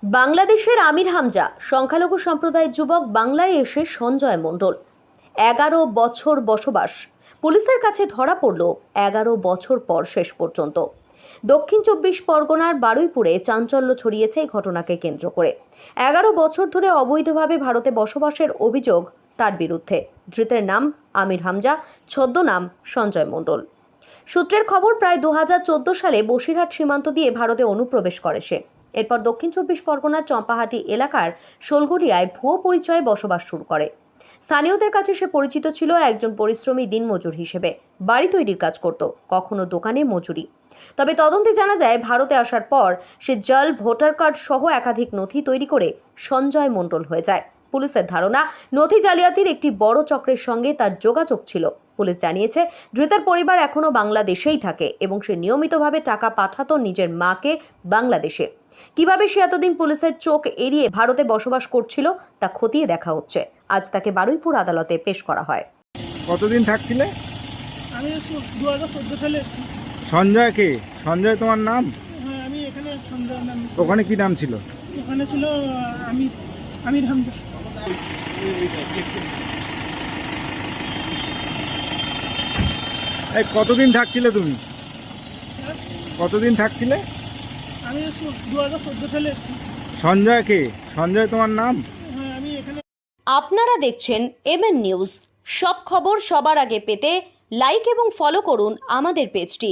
বাংলাদেশের আমির হামজা সংখ্যালঘু সম্প্রদায়ের যুবক বাংলায় এসে সঞ্জয় মণ্ডল 11 বছর বসবাস পুলিশের কাছে ধরা পড়ল 11 বছর পর শেষ পর্যন্ত। দক্ষিণ 24 পরগনার বারুইপুরে চাঞ্চল্য ছড়িয়েছে এই ঘটনাকে কেন্দ্র করে। 11 বছর ধরে অবৈধভাবে ভারতে বসবাসের অভিযোগ তার বিরুদ্ধে। ধৃতের নাম আমির হামজা, ছদ্মনাম সঞ্জয় মণ্ডল। সূত্রের খবর, প্রায় 2014 সালে বসিরহাট সীমান্ত দিয়ে ভারতে অনুপ্রবেশ করে সে। এরপর দক্ষিণ 24 পরগনার চম্পাহাটি এলাকার শোলগড়িয়ায় ভুয়ো পরিচয়ে বসবাস শুরু করে। স্থানীয়দের কাছে সে পরিচিত ছিল একজন পরিশ্রমী দিনমজুর হিসেবে। বাড়ি তৈরির কাজ করত, কখনো দোকানে মজুরি। তবে তদন্তে জানা যায়, ভারতে আসার পর সে জাল ভোটার কার্ড সহ একাধিক নথি তৈরি করে সঞ্জয় মণ্ডল হয়ে যায়। পুলিশের ধারণা, নথি জালিয়াতির একটি বড় চক্রের সঙ্গে তার যোগাযোগ ছিল। পুলিশ জানিয়েছে, ধৃতের পরিবার এখনও বাংলাদেশেই থাকে এবং সে নিয়মিতভাবে টাকা পাঠাতো নিজের মাকে বাংলাদেশে। কিভাবে সে এতদিন পুলিশের চোখ এড়িয়ে ভারতে বসবাস করছিল তা খতিয়ে দেখা হচ্ছে। আজ তাকে বারুইপুর আদালতে পেশ করা হয়। কতদিন থাকছিলে? আমি 2014 সালে এসেছি। সঞ্জয় কে? সঞ্জয় তোমার নাম? হ্যাঁ, আমি এখানে সঞ্জয় নাম। ওখানে কি নাম ছিল? ওখানে ছিল আমির হামজা। এই কতদিন থাকছিলে তুমি? কতদিন থাকছিলে? আমি 2014 সালে এসেছি। সঞ্জয় কে? সঞ্জয় তোমার নাম? হ্যাঁ, আমি এখানে। আপনারা দেখছেন MN নিউজ। সব খবর সবার আগে পেতে লাইক এবং ফলো করুন আমাদের পেজটি।